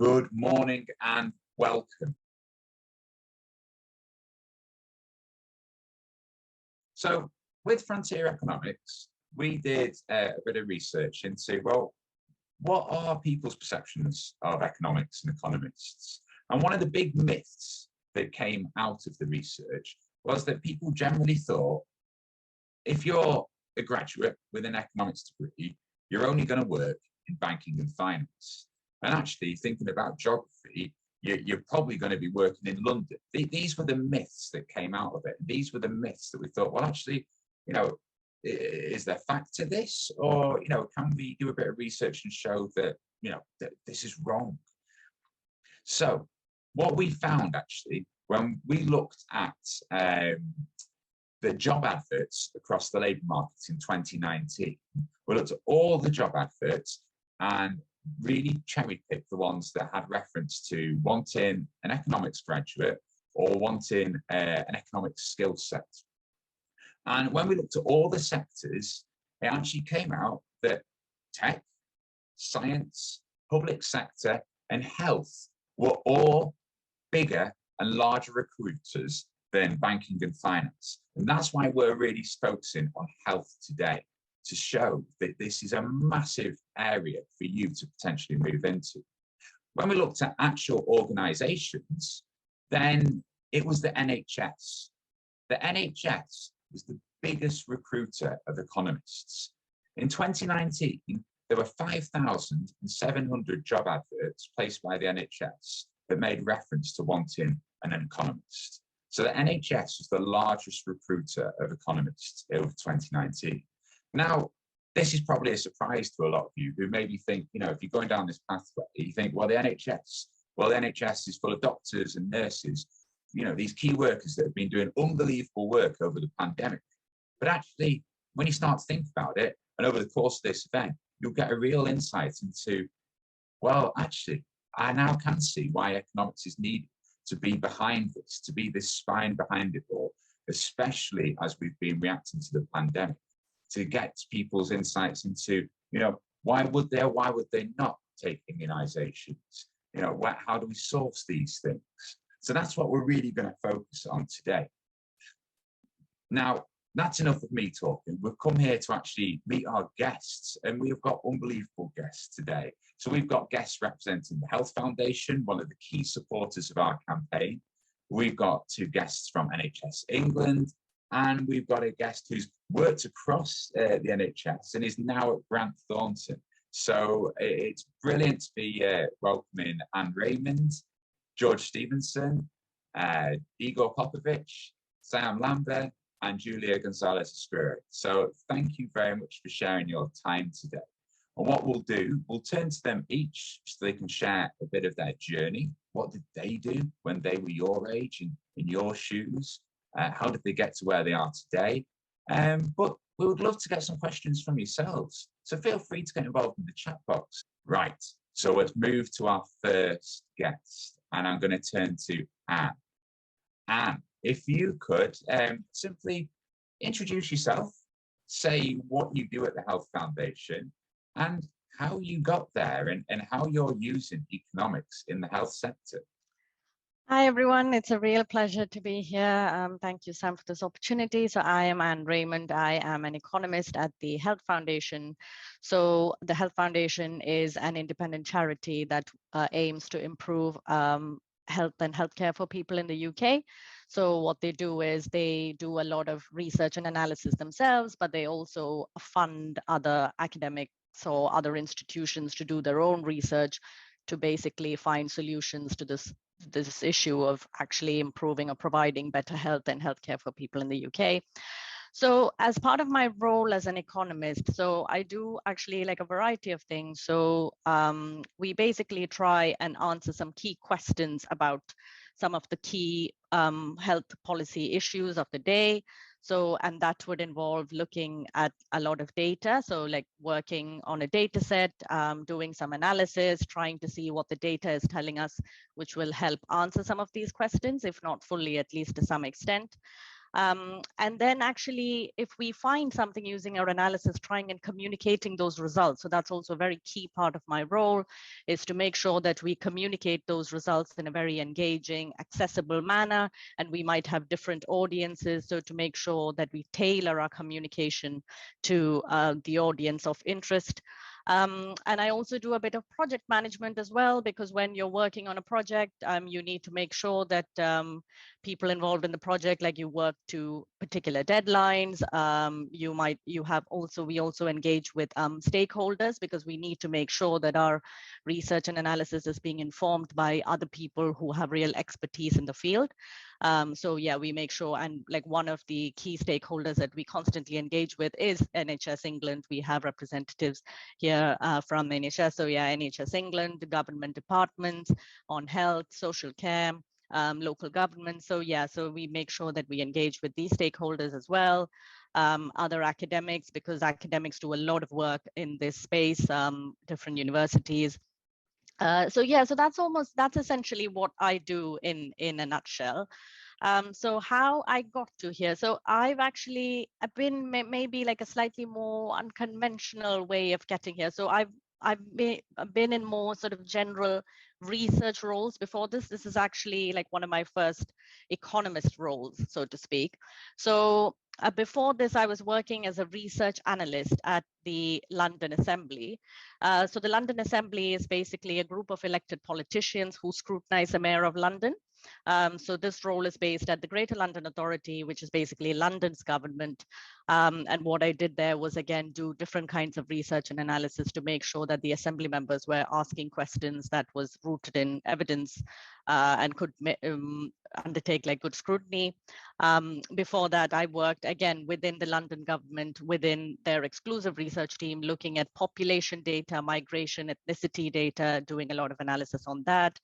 Good morning and welcome. So with Frontier Economics, we did a bit of research into, well, what are people's perceptions of economics and economists? And one of the big myths that came out of the research was that people generally thought, if you're a graduate with an economics degree, you're only going to work in banking and finance. And actually, thinking about geography, you're probably going to be working in London. These were the myths that came out of it. These were the myths that we thought, well, actually, you know, is there fact to this? Or, you know, can we do a bit of research and show that, you know, that this is wrong? So what we found, actually, when we looked at the job adverts across the labour markets in 2019, we looked at all the job adverts and really cherry-picked the ones that had reference to wanting an economics graduate or wanting an economics skill set. And when we looked at all the sectors, it actually came out that tech, science, public sector, and health were all bigger and larger recruiters than banking and finance. And that's why we're really focusing on health today, to show that this is a massive area for you to potentially move into. When we looked at actual organizations, then it was the NHS. The NHS was the biggest recruiter of economists. In 2019, there were 5,700 job adverts placed by the NHS that made reference to wanting an economist. So the NHS was the largest recruiter of economists over 2019. Now, this is probably a surprise to a lot of you who maybe think, you know, if you're going down this pathway, you think, well, the NHS is full of doctors and nurses, you know, these key workers that have been doing unbelievable work over the pandemic. But actually, when you start to think about it, and over the course of this event, you'll get a real insight into, well, actually, I now can see why economics is needed to be behind this, to be this spine behind it all, especially as we've been reacting to the pandemic, to get people's insights into, you know, why would they or why would they not take immunizations? You know, how do we solve these things? So that's what we're really going to focus on today. Now, that's enough of me talking. We've come here to actually meet our guests, and we've got unbelievable guests today. So we've got guests representing the Health Foundation, one of the key supporters of our campaign. We've got two guests from Nhs England, and we've got a guest who's worked across the NHS and is now at Grant Thornton. So it's brilliant to be welcoming Anne Raymond, George Stevenson, Igor Popovich, Sam Lambert, and Julia Gonzalez-Escura. So thank you very much for sharing your time today. And what we'll do, we'll turn to them each so they can share a bit of their journey. What did they do when they were your age and in your shoes? How did they get to where they are today? But we would love to get some questions from yourselves. So feel free to get involved in the chat box. Right, so let's move to our first guest. And I'm going to turn to Anne. Anne, if you could simply introduce yourself, say what you do at the Health Foundation, and how you got there and how you're using economics in the health sector. Hi, everyone. It's a real pleasure to be here. Thank you, Sam, for this opportunity. So I am Anne Raymond. I am an economist at the Health Foundation. So the Health Foundation is an independent charity that aims to improve health and healthcare for people in the UK. So what they do is they do a lot of research and analysis themselves, but they also fund other academics or other institutions to do their own research to basically find solutions to this issue of actually improving or providing better health and healthcare for people in the UK. So as part of my role as an economist, so I do actually like a variety of things. So we basically try and answer some key questions about some of the key health policy issues of the day. So, and that would involve looking at a lot of data. So like working on a data set, doing some analysis, trying to see what the data is telling us, which will help answer some of these questions, if not fully, at least to some extent. And then actually, if we find something using our analysis, trying and communicating those results. So that's also a very key part of my role, is to make sure that we communicate those results in a very engaging, accessible manner. And we might have different audiences. So to make sure that we tailor our communication to the audience of interest. And I also do a bit of project management as well, because when you're working on a project, you need to make sure that people involved in the project, like you work to particular deadlines. We also engage with stakeholders, because we need to make sure that our research and analysis is being informed by other people who have real expertise in the field. So yeah, we make sure, and like one of the key stakeholders that we constantly engage with is Nhs England. We have representatives here from NHS. So yeah, Nhs England, the government departments on health, social care, local government. So yeah, so we make sure that we engage with these stakeholders as well. Other academics, because academics do a lot of work in this space, different universities. So yeah, so that's essentially what I do in a nutshell. So how I got to here. So I've been maybe like a slightly more unconventional way of getting here. So I've been in more sort of general research roles before this. This is actually like one of my first economist roles, so to speak. So before this, I was working as a research analyst at the London Assembly. So the London Assembly is basically a group of elected politicians who scrutinize the Mayor of London. So this role is based at the Greater London Authority, which is basically London's government. And what I did there was, again, do different kinds of research and analysis to make sure that the assembly members were asking questions that was rooted in evidence and could undertake like good scrutiny. Before that, I worked again within the London government, within their exclusive research team, looking at population data, migration, ethnicity data, doing a lot of analysis on that.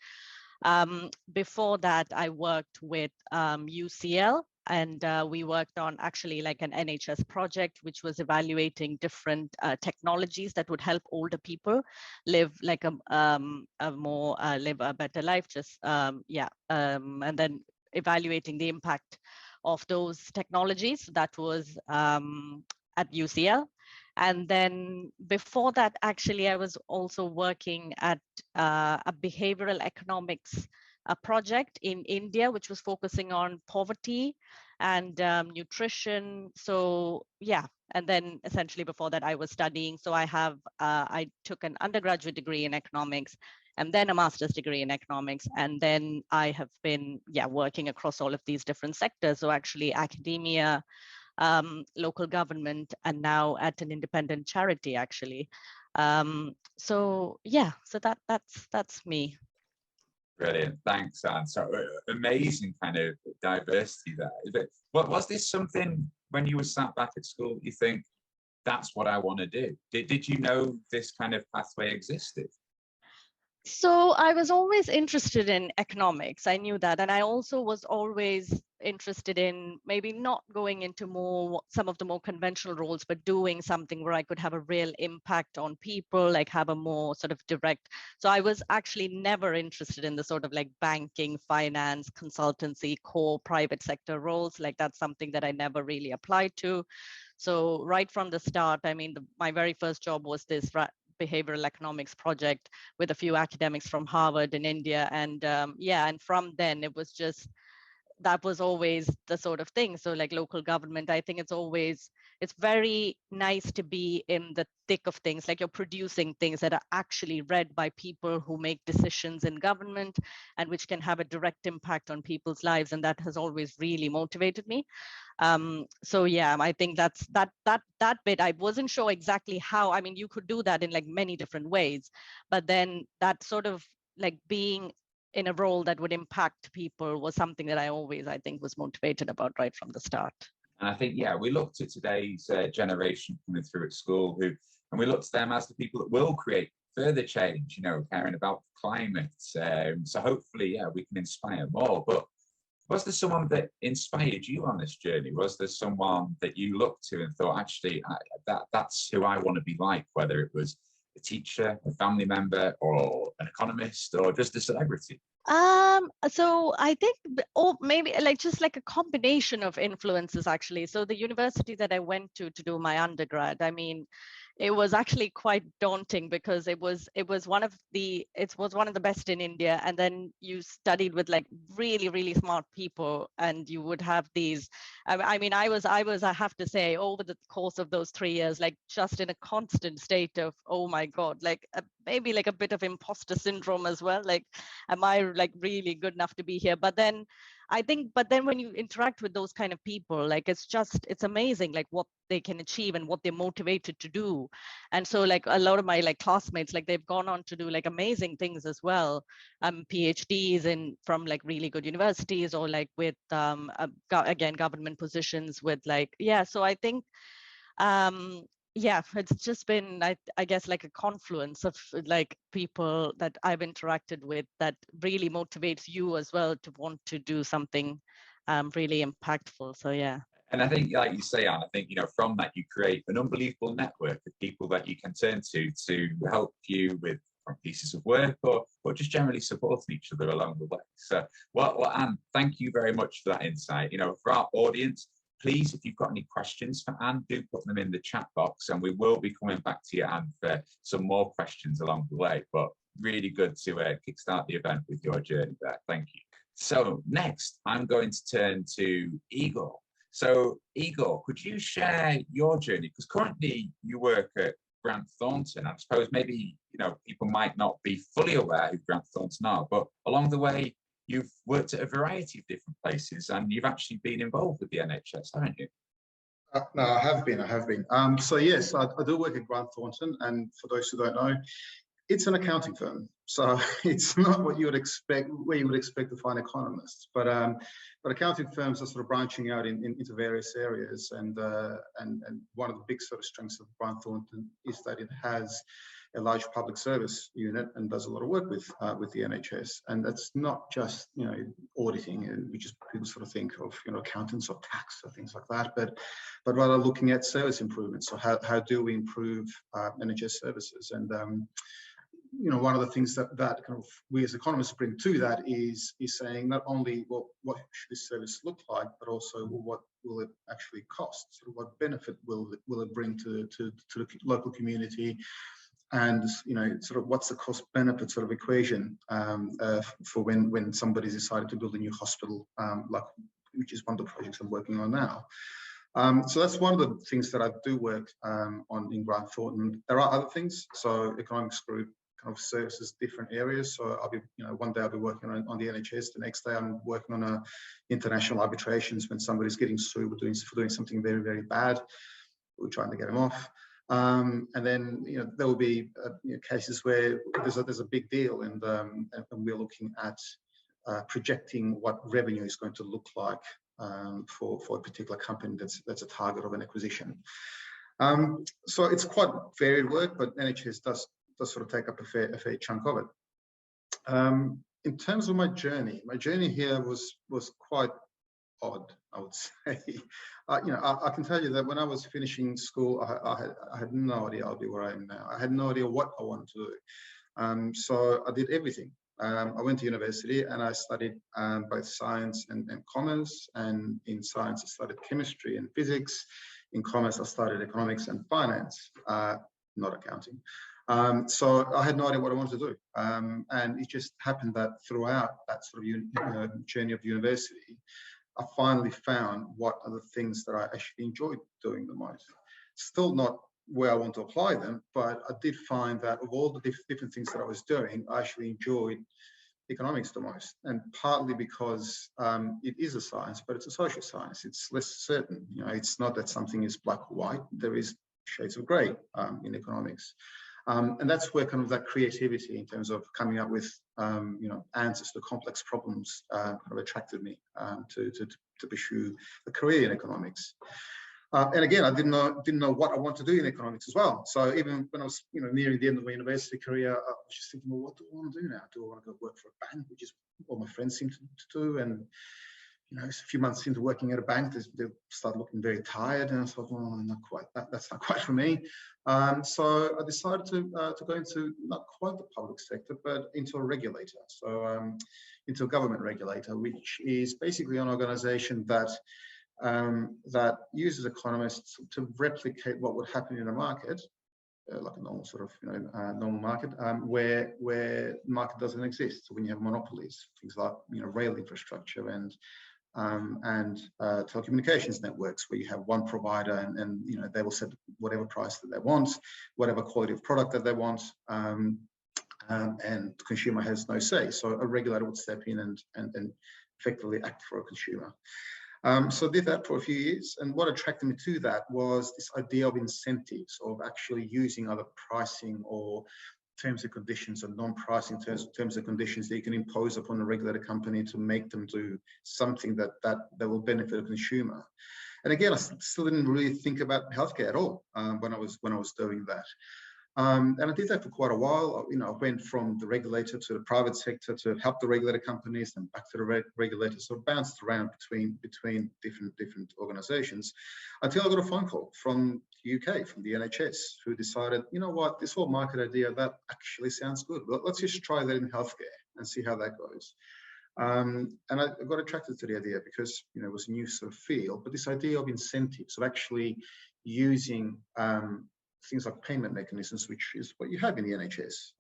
Before that, I worked with UCL, and we worked on actually like an NHS project, which was evaluating different technologies that would help older people live like live a better life. And then evaluating the impact of those technologies. That was at UCL. And then before that, actually, I was also working at a behavioral economics project in India, which was focusing on poverty and nutrition. So yeah, and then essentially before that, I was studying. So I took an undergraduate degree in economics and then a master's degree in economics. And then I have been working across all of these different sectors. So actually academia, local government, and now at an independent charity, actually. So yeah, so that's me. Brilliant, thanks, Anne. So amazing kind of diversity there. But was this something when you were sat back at school, you think, that's what I want to do? Did you know this kind of pathway existed? So I was always interested in economics. I knew that. And I also was always interested in maybe not going into some of the more conventional roles, but doing something where I could have a real impact on people, like have a more sort of direct. So I was actually never interested in the sort of like banking, finance, consultancy, core private sector roles. Like that's something that I never really applied to. So right from the start, I mean, my very first job was this behavioral economics project with a few academics from Harvard in India. And and from then it was just, that was always the sort of thing. So like local government, I think it's very nice to be in the thick of things, like you're producing things that are actually read by people who make decisions in government and which can have a direct impact on people's lives. And that has always really motivated me. So yeah, I think that bit, I wasn't sure exactly how. I mean, you could do that in like many different ways, but then that sort of like being in a role that would impact people was something that I think was motivated about right from the start. And I think, we looked at today's generation coming through at school and we looked at them as the people that will create further change, caring about climate. So hopefully, we can inspire more. But was there someone that inspired you on this journey? Was there someone that you looked to and thought, actually, that's who I want to be like, whether it was a teacher, a family member, or an economist, or just a celebrity? So I think, or maybe like just like a combination of influences actually. So the university that I went to do my undergrad, I mean, it was actually quite daunting because it was one of the best in India, and then you studied with like really smart people, and you would have these. I mean, I have to say, over the course of those 3 years, like just in a constant state of, oh my God, like maybe like a bit of imposter syndrome as well, like, am I like really good enough to be here? But then when you interact with those kind of people, like it's amazing like what they can achieve and what they're motivated to do. And so like a lot of my like classmates, like they've gone on to do like amazing things as well, PhDs in from like really good universities, or like with again government positions with like, yeah. So I think yeah, it's just been, I guess, like a confluence of like people that I've interacted with that really motivates you as well to want to do something really impactful. So yeah. And I think, like you say, Anne, I think, from that you create an unbelievable network of people that you can turn to help you with pieces of work, or just generally supporting each other along the way. So, well, Anne, thank you very much for that insight. For our audience, please, if you've got any questions for Anne, do put them in the chat box, and we will be coming back to you, Anne, for some more questions along the way. But really good to kickstart the event with your journey there. Thank you. So next, I'm going to turn to Igor. So Igor, could you share your journey? Because currently you work at Grant Thornton. I suppose maybe, people might not be fully aware who Grant Thornton are, but along the way, you've worked at a variety of different places, and you've actually been involved with the NHS, haven't you? No, I have been. So yes, I do work at Grant Thornton, and for those who don't know, it's an accounting firm. So it's not what you would expect, where you would expect to find economists. But accounting firms are sort of branching out into various areas, and one of the big sort of strengths of Grant Thornton is that it has a large public service unit and does a lot of work with the NHS. And that's not just auditing, which is people sort of think of accountants or tax or things like that, but rather looking at service improvements. So how do we improve NHS services? And one of the things that kind of we as economists bring to that is saying not only what should this service look like, but also what will it actually cost? Sort of what benefit will it bring to the local community? And sort of what's the cost benefit sort of equation for when somebody's decided to build a new hospital, which is one of the projects I'm working on now. So that's one of the things that I do work on in Grant Thornton. There are other things. So economics group kind of services different areas. So I'll be, one day I'll be working on the NHS. The next day I'm working on international arbitrations when somebody's getting sued for doing something very, very bad. We're trying to get them off. And then there will be cases where there's a big deal, and we're looking at projecting what revenue is going to look like for a particular company that's a target of an acquisition. So it's quite varied work, but NHS does sort of take up a fair chunk of it. In terms of my journey here was quite odd, I would say. I can tell you that when I was finishing school, I had no idea I'll be where I am now. I had no idea what I wanted to do. So I did everything. I went to university and I studied both science and commerce. And in science, I studied chemistry and physics. In commerce, I studied economics and finance, not accounting. So I had no idea what I wanted to do. And it just happened that throughout that sort of journey of university, I finally found what are the things that I actually enjoyed doing the most. Still not where I want to apply them, but I did find that of all the different things that I was doing, I actually enjoyed economics the most. And partly because it is a science, but it's a social science. It's less certain. It's not that something is black or white. There is shades of grey in economics. And that's where kind of that creativity in terms of coming up with answers to complex problems kind of attracted me to pursue a career in economics. And again, I didn't know what I want to do in economics as well. So even when I was nearing the end of my university career, I was just thinking, well, what do I want to do now? Do I want to go work for a bank, which is what my friends seem to do? And a few months into working at a bank, they start looking very tired, and I thought, well, not quite. That's not quite for me. So I decided to go into not quite the public sector, but into a regulator. So into a government regulator, which is basically an organisation that uses economists to replicate what would happen in a market. Like a normal sort of normal market, where the market doesn't exist. So when you have monopolies, things like rail infrastructure and telecommunications networks, where you have one provider and they will set whatever price that they want, whatever quality of product that they want, and the consumer has no say. So a regulator would step in and effectively act for a consumer. So I did that for a few years, and what attracted me to that was this idea of incentives, of actually using other pricing or terms and conditions or non-pricing terms and conditions that you can impose upon a regulated company to make them do something that will benefit a consumer. And again, I still didn't really think about healthcare at all when I was doing that. And I did that for quite a while. I went from the regulator to the private sector to help the regulated companies, and back to the regulator. So bounced around between different organisations, until I got a phone call from the UK, from the NHS, who decided, you know what, this whole market idea, that actually sounds good. Let's just try that in healthcare and see how that goes. And I got attracted to the idea because it was a new sort of field, but this idea of incentives, of actually using things like payment mechanisms, which is what you have in the NHS,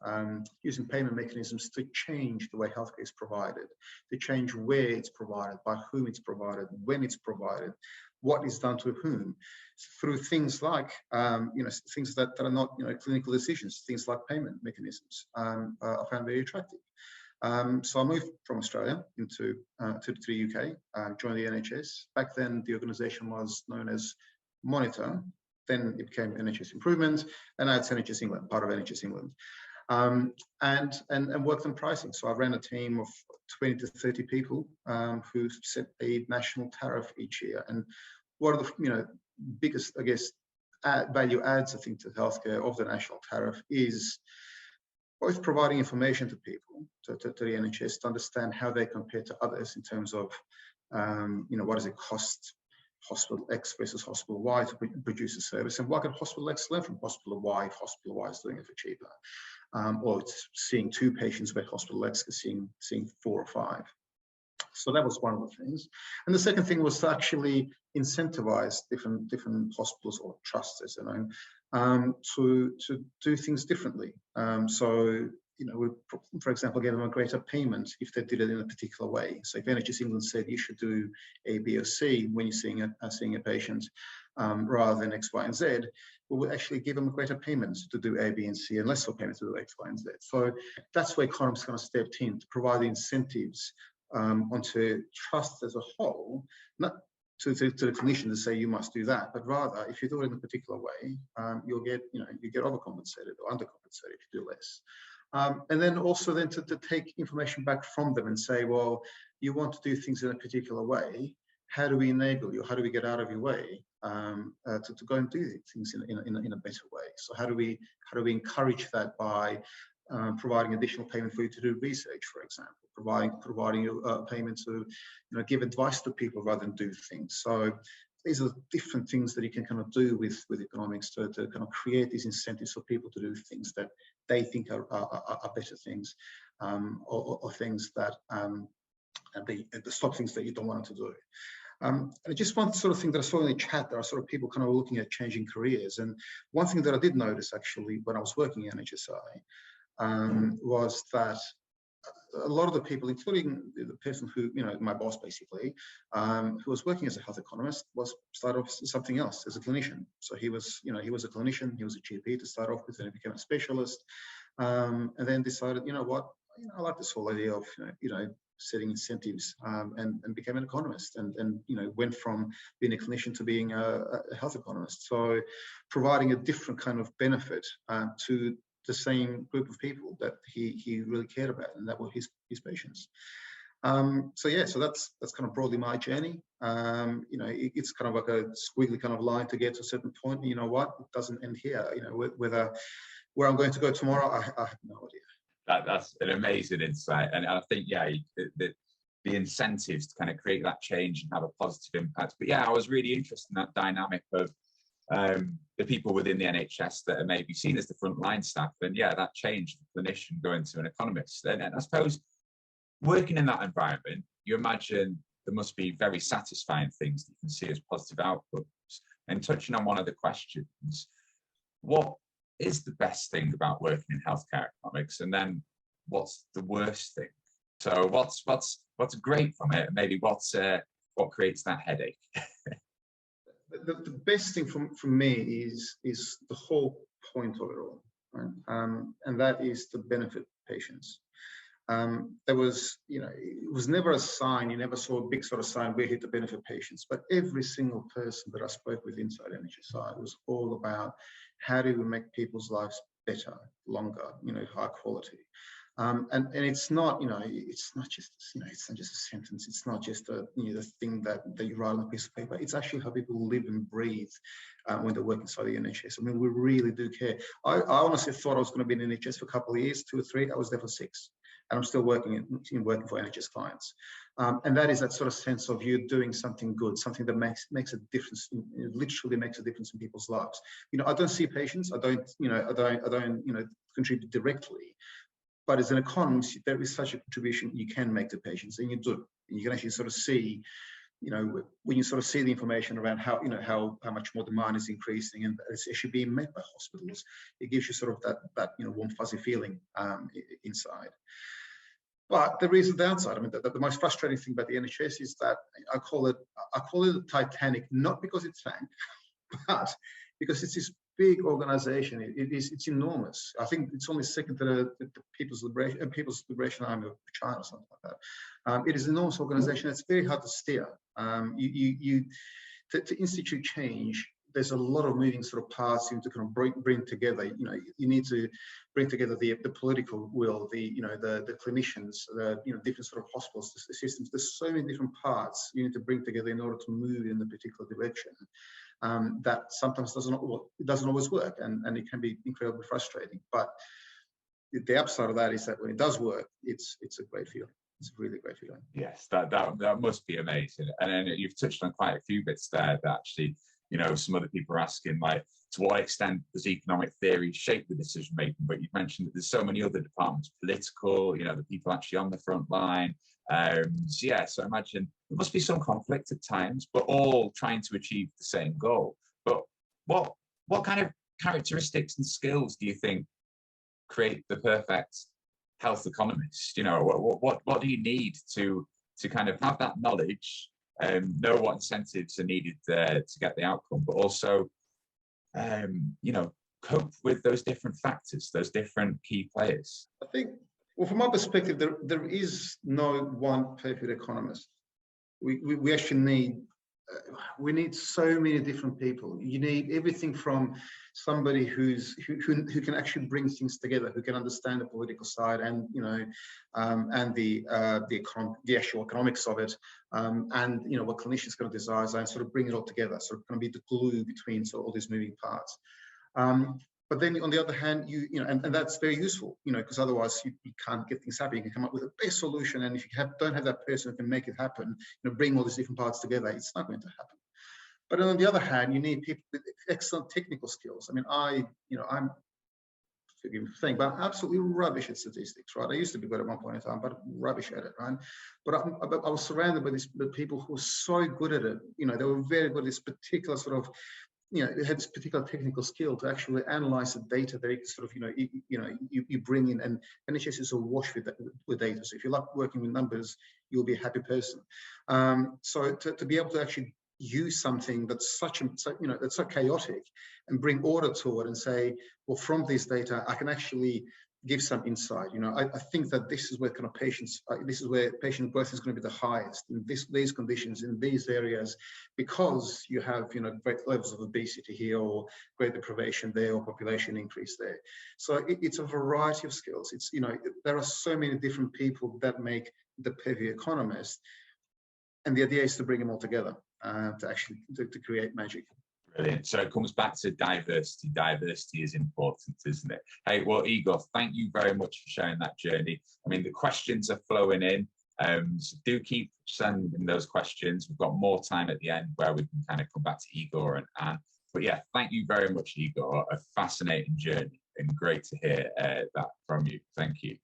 using payment mechanisms to change the way healthcare is provided, to change where it's provided, by whom it's provided, when it's provided, what is done to whom, through things like, things that are not, clinical decisions, things like payment mechanisms, I found very attractive. So I moved from Australia to the UK, joined the NHS. Back then, the organisation was known as Monitor. Then it became NHS Improvement, and now it's NHS England, part of NHS England, and worked on pricing. So I ran a team of 20 to 30 people who set a national tariff each year. And one of the biggest, I guess, value adds, I think, to healthcare of the national tariff is both providing information to people, to the NHS, to understand how they compare to others in terms of, what does it cost Hospital X versus Hospital Y to produce a service, and what can Hospital X learn from Hospital Y if Hospital Y is doing it for cheaper, or it's seeing 2 patients where Hospital X is seeing 4 or 5. So that was one of the things. And the second thing was to actually incentivize different hospitals or trusts, as I know, to do things differently. So we, for example, gave them a greater payment if they did it in a particular way. So if NHS England said you should do A, B, or C when you're seeing a patient, rather than X, Y, and Z, we would actually give them a greater payment to do A, B, and C, and less of payment to do X, Y, and Z. So that's where economists kind of stepped in to provide incentives onto trust as a whole, not to the clinician to say you must do that, but rather if you do it in a particular way, you'll get you get overcompensated or undercompensated if you do less. And then also then to take information back from them and say, well, you want to do things in a particular way. How do we enable you? How do we get out of your way to go and do things in a better way? So how do we encourage that by providing additional payment for you to do research, for example, providing you payment to give advice to people rather than do things. So these are different things that you can kind of do with economics to kind of create these incentives for people to do things that they think are better things, or things that stop things that you don't want them to do. And just one sort of thing that I saw in the chat, there are sort of people kind of looking at changing careers. And one thing that I did notice actually when I was working at NHSI was that a lot of the people, including the person who, my boss basically, who was working as a health economist, started off as something else, as a clinician. So he was a clinician, he was a GP to start off with, and he became a specialist, and then decided, what, I like this whole idea of, setting incentives, and became an economist, and went from being a clinician to being a health economist. So providing a different kind of benefit to the same group of people that he really cared about, and that were his patients. So yeah, so that's kind of broadly my journey. It's kind of like a squiggly kind of line to get to a certain point. And you know what? It doesn't end here. Where I'm going to go tomorrow, I have no idea. That's an amazing insight, and I think incentives to kind of create that change and have a positive impact. But yeah, I was really interested in that dynamic of the people within the NHS that are maybe seen as the frontline staff, and yeah, that change, the clinician going to an economist. And I suppose working in that environment, you imagine there must be very satisfying things that you can see as positive outcomes. And touching on one of the questions, what is the best thing about working in healthcare economics, and then what's the worst thing? So what's great from it? Maybe what creates that headache? The best thing for me is the whole point of it all, right? And that is to benefit patients. There was, it was never a sign, you never saw a big sort of sign, we're here to benefit patients, but every single person that I spoke with inside NHSI was all about how do we make people's lives better, longer, high quality. And it's not, it's not just, it's not just a sentence. It's not just the thing that you write on a piece of paper. It's actually how people live and breathe when they work inside the NHS. I mean, we really do care. I honestly thought I was going to be in the NHS for a couple of years, 2 or 3. I was there for 6, and I'm still working for NHS clients. And that is that sort of sense of you doing something good, something that makes a difference. It literally makes a difference in people's lives. I don't see patients. I don't contribute directly. But as an economist, there is such a contribution you can make to patients, and you do. You can actually sort of see, when you sort of see the information around how much more demand is increasing and it's actually being met by hospitals, it gives you sort of that warm fuzzy feeling inside. But there is a downside. I mean, the most frustrating thing about the NHS is that I call it the Titanic, not because it sank, but because it's this big organization. It's enormous. I think it's only second to the People's Liberation Army of China or something like that. It is an enormous organization. It's very hard to steer. To institute change, there's a lot of moving sort of parts you need to kind of bring together. You need to bring together the political will, the clinicians, the different sort of hospitals, the systems. There's so many different parts you need to bring together in order to move in the particular direction. That sometimes doesn't always work, and it can be incredibly frustrating. But the upside of that is that when it does work, it's a great feeling. It's a really great feeling. Yes, that must be amazing. And then you've touched on quite a few bits there that actually, some other people are asking, like, to what extent does economic theory shape the decision making? But you've mentioned that there's so many other departments, political, the people actually on the front line. So I imagine there must be some conflict at times, but all trying to achieve the same goal. But what kind of characteristics and skills do you think create the perfect health economist? What do you need to kind of have that knowledge, know what incentives are needed to get the outcome, but also cope with those different factors, those different key players? I think, well, from my perspective, there is no one perfect economist. We actually need so many different people. You need everything from somebody who can actually bring things together, who can understand the political side and and the actual economics of it, and what clinicians going to desire and sort of bring it all together. Sort of going to be the glue between all these moving parts. But then on the other hand, and that's very useful, because otherwise you can't get things happening. You can come up with a best solution, and if you don't have that person who can make it happen, bring all these different parts together, it's not going to happen. But on the other hand, you need people with excellent technical skills. I mean, I'm forgive me for saying, but I'm absolutely rubbish at statistics, right? I used to be good at one point in time, but rubbish at it, right? But I was surrounded by these people who were so good at it. They were very good at this particular sort of, they had this particular technical skill to actually analyze the data that it sort of, you bring in, and NHS is awash with data. So if you like working with numbers, you'll be a happy person. So to be able to actually use something that's that's so chaotic and bring order to it and say, well, from this data, I can actually give some insight. I think that this is where kind of this is where patient growth is going to be the highest in these conditions, in these areas, because you have, great levels of obesity here, or great deprivation there, or population increase there. So it's a variety of skills. It's, there are so many different people that make the perfect economist. And the idea is to bring them all together to actually to create magic. Brilliant. So it comes back to diversity. Diversity is important, isn't it? Hey, well, Igor, thank you very much for sharing that journey. I mean, the questions are flowing in. So do keep sending those questions. We've got more time at the end where we can kind of come back to Igor and Anne. But yeah, thank you very much, Igor. A fascinating journey and great to hear that from you. Thank you.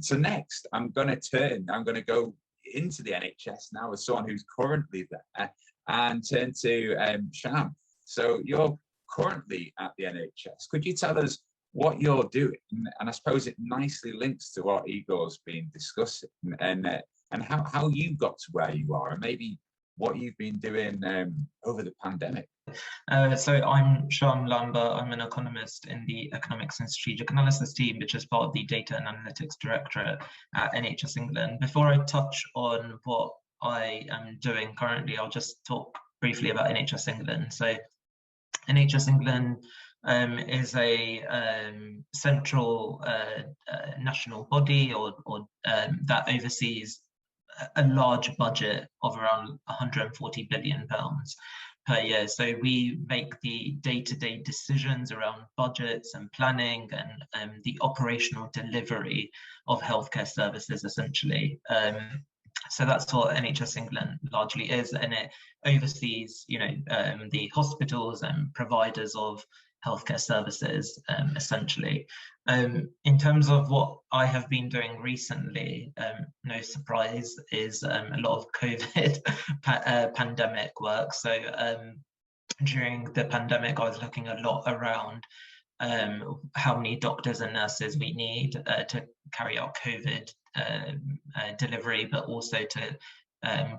So next, I'm going to go into the NHS now as someone who's currently there and turn to Sham. So you're currently at the NHS. Could you tell us what you're doing? And I suppose it nicely links to what Igor's been discussing and how you got to where you are and maybe what you've been doing over the pandemic. So I'm Sham Lamba. I'm an economist in the Economics and Strategic Analysis team, which is part of the Data and Analytics Directorate at Nhs England. Before I touch on what I am doing currently, I'll just talk briefly about Nhs England. So Nhs England is a central national body or that oversees a large budget of around £140 billion per year. So we make the day-to-day decisions around budgets and planning and the operational delivery of healthcare services, essentially. So that's what Nhs England largely is, and it oversees, the hospitals and providers of healthcare services, essentially. In terms of what I have been doing recently, no surprise, is a lot of COVID pandemic work. So during the pandemic, I was looking a lot around how many doctors and nurses we need to carry out COVID delivery, but also to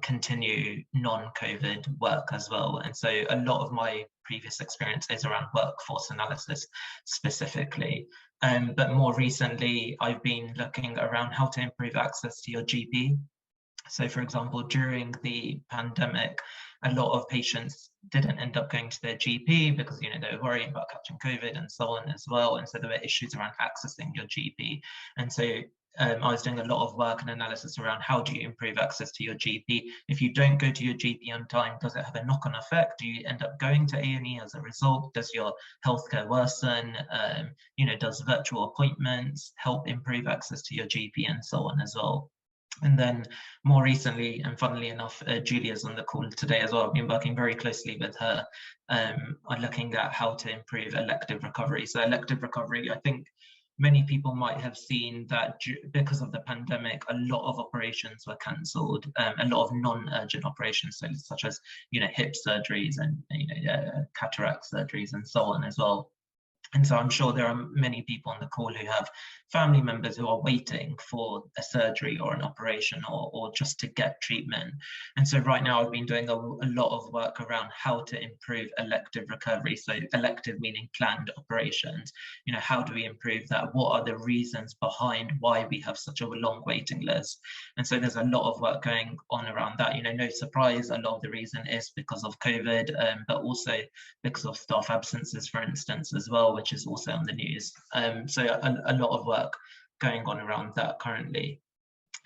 continue non-COVID work as well. And so a lot of my previous experience is around workforce analysis specifically. But more recently, I've been looking around how to improve access to your GP. So for example, during the pandemic, a lot of patients didn't end up going to their GP because, they were worrying about catching COVID and so on as well. And so there were issues around accessing your GP. And so I was doing a lot of work and analysis around how do you improve access to your GP. If you don't go to your GP on time, does it have a knock-on effect? Do you end up going to A&E as a result? Does your healthcare worsen? Does virtual appointments help improve access to your GP and so on as well? And then more recently, and funnily enough, Julia's on the call today as well. I've been working very closely with her on looking at how to improve elective recovery. So elective recovery, I think many people might have seen that because of the pandemic, a lot of operations were cancelled, a lot of non-urgent operations, so such as hip surgeries and cataract surgeries and so on as well. And so I'm sure there are many people on the call who have family members who are waiting for a surgery or an operation or just to get treatment. And so right now I've been doing a lot of work around how to improve elective recovery. So elective meaning planned operations. How do we improve that? What are the reasons behind why we have such a long waiting list? And so there's a lot of work going on around that. No surprise, a lot of the reason is because of COVID, but also because of staff absences, for instance, as well, which is also on the news. So a lot of work going on around that currently.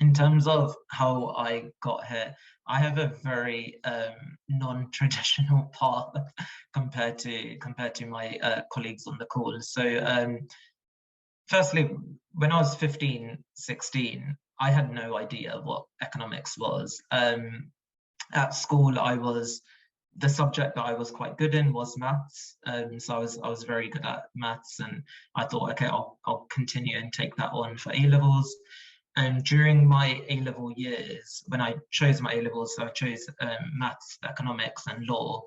In terms of how I got here, I have a very non-traditional path compared to my colleagues on the call. So firstly, when I was 15, 16, I had no idea what economics was. At school, the subject that I was quite good in was maths, so I was very good at maths, and I thought, okay, I'll continue and take that on for A-levels. And during my A-level years, when I chose my A-levels, so I chose maths, economics, and law.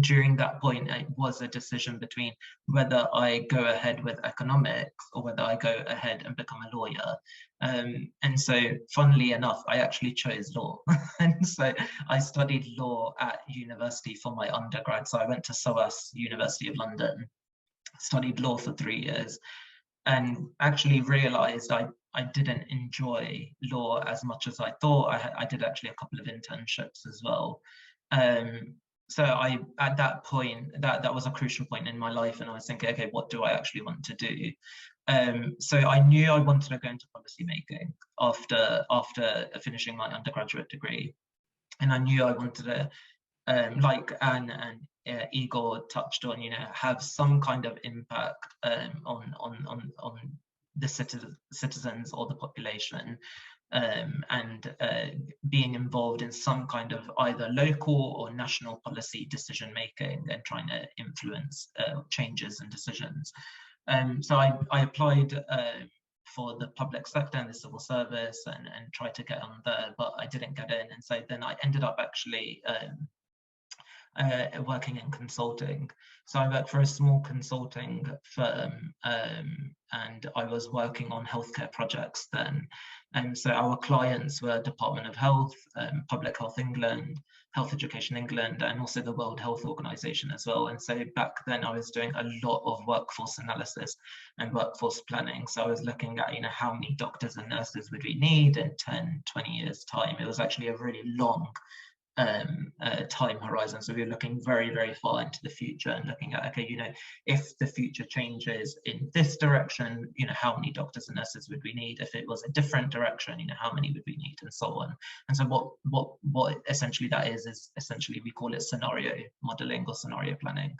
During that point, it was a decision between whether I go ahead with economics or whether I go ahead and become a lawyer. And so, funnily enough, I actually chose law. And so I studied law at university for my undergrad. So I went to SOAS, University of London, studied law for 3 years, and actually realized I didn't enjoy law as much as I thought. I did actually a couple of internships as well. So at that point, that was a crucial point in my life, and I was thinking, okay, what do I actually want to do? So I knew I wanted to go into policy making after finishing my undergraduate degree, and I knew I wanted to, like Anne and Igor touched on, have some kind of impact on the citizens or the population. and being involved in some kind of either local or national policy decision making and trying to influence changes and decisions. So I applied for the public sector and the civil service and tried to get on there, but I didn't get in. And so then I ended up actually working in consulting. So I worked for a small consulting firm, and I was working on healthcare projects then. And so our clients were Department of Health, Public Health England, Health Education England, and also the World Health Organization as well. And so back then I was doing a lot of workforce analysis and workforce planning. So I was looking at, how many doctors and nurses would we need in 10, 20 years time. It was actually a really long time horizon. So we were looking very, very far into the future and looking at, okay, if the future changes in this direction, how many doctors and nurses would we need? If it was a different direction, how many would we need, and so on. And so what essentially that is essentially we call it scenario modeling or scenario planning.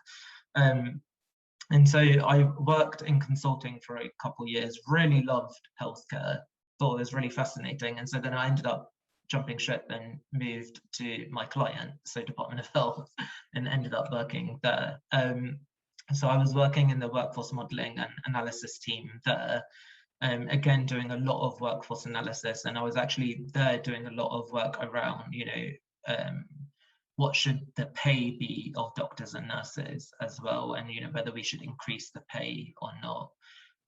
And so I worked in consulting for a couple of years, really loved healthcare, thought it was really fascinating. And so then I ended up jumping ship and moved to my client, so Department of Health, and ended up working there. So I was working in the workforce modelling and analysis team there, again doing a lot of workforce analysis, and I was actually there doing a lot of work around, what should the pay be of doctors and nurses as well, and whether we should increase the pay or not.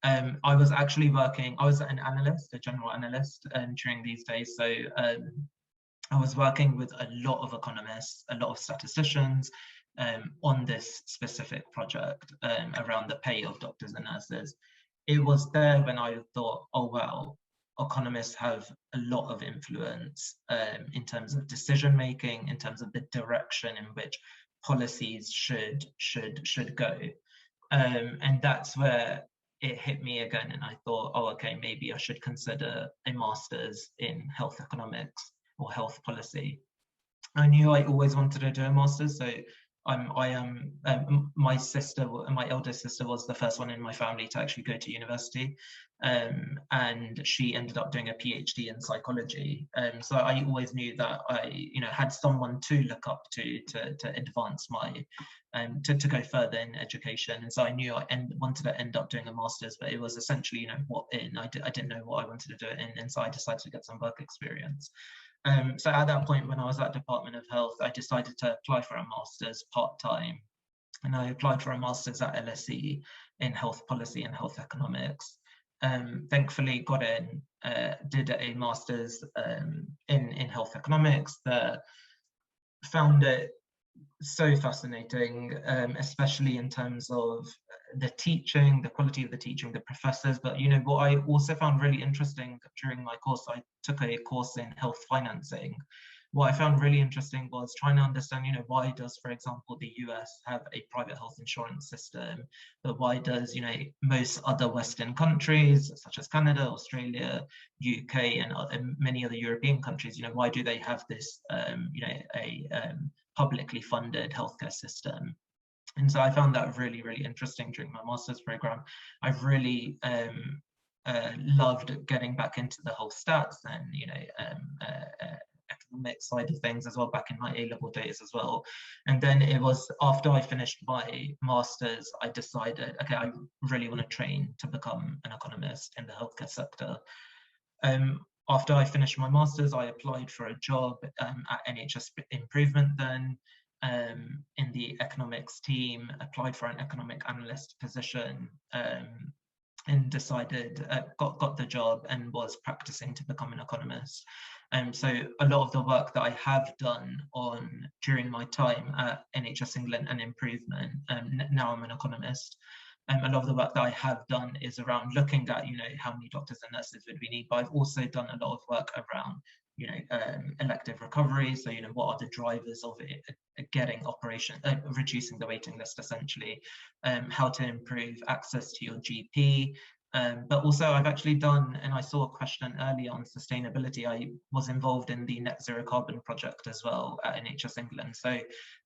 I was actually I was an analyst, a general analyst during these days. So I was working with a lot of economists, a lot of statisticians on this specific project around the pay of doctors and nurses. It was there when I thought, oh, wow, economists have a lot of influence in terms of decision making, in terms of the direction in which policies should go. And that's where it hit me again, and I thought, oh, okay, maybe I should consider a master's in health economics or health policy. I knew I always wanted to do a master's, so my eldest sister was the first one in my family to actually go to university, and she ended up doing a PhD in psychology. So I always knew that I, had someone to look up to advance my, to go further in education. And so I knew I wanted to end up doing a master's, but it was essentially, I didn't know what I wanted to do it in, and so I decided to get some work experience. So at that point, when I was at Department of Health, I decided to apply for a master's part-time, and I applied for a master's at LSE in health policy and health economics. Thankfully got in, did a master's in health economics. Found it so fascinating, especially in terms of the teaching, the quality of the teaching, the professors. But what I also found really interesting during my course, I took a course in health financing. What I found really interesting was trying to understand, why does, for example, the US have a private health insurance system, but why does, most other Western countries, such as Canada, Australia, UK, and many other European countries, why do they have this, publicly funded healthcare system? And so I found that really, really interesting during my master's program. I've really loved getting back into the whole stats and, economic side of things as well, back in my A-level days as well. And then it was after I finished my master's, I decided, okay, I really want to train to become an economist in the healthcare sector. After I finished my master's, I applied for a job at NHS Improvement then, in the economics team, applied for an economic analyst position, and decided, got the job and was practicing to become an economist. So a lot of the work that I have done during my time at NHS England and Improvement, now I'm an economist, a lot of the work that I have done is around looking at, how many doctors and nurses would we need, but I've also done a lot of work around, elective recovery. So, what are the drivers of it, getting reducing the waiting list essentially, how to improve access to your GP. But also I've actually done, and I saw a question earlier on sustainability, I was involved in the net zero carbon project as well at NHS England. So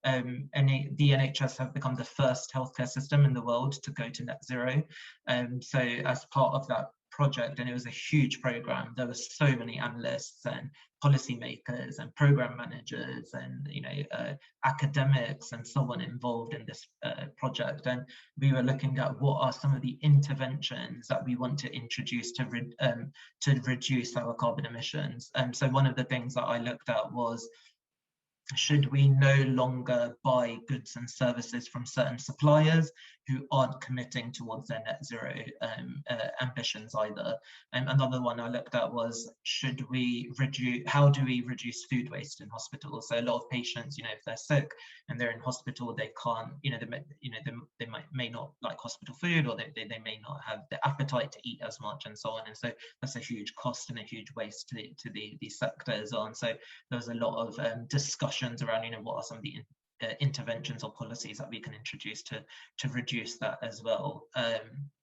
the NHS have become the first healthcare system in the world to go to net zero. So as part of that project, and it was a huge program. There were so many analysts and policymakers and program managers and academics and so on involved in this project, and we were looking at what are some of the interventions that we want to introduce to reduce our carbon emissions. So one of the things that I looked at was, should we no longer buy goods and services from certain suppliers who aren't committing towards their net zero ambitions either? Another one I looked at was, how do we reduce food waste in hospitals? So a lot of patients, if they're sick and they're in hospital, they can't, they may not like hospital food, or they may not have the appetite to eat as much, and so on. And so that's a huge cost and a huge waste to the sector as well. And so there was a lot of discussions around, what are some of the interventions or policies that we can introduce to reduce that as well.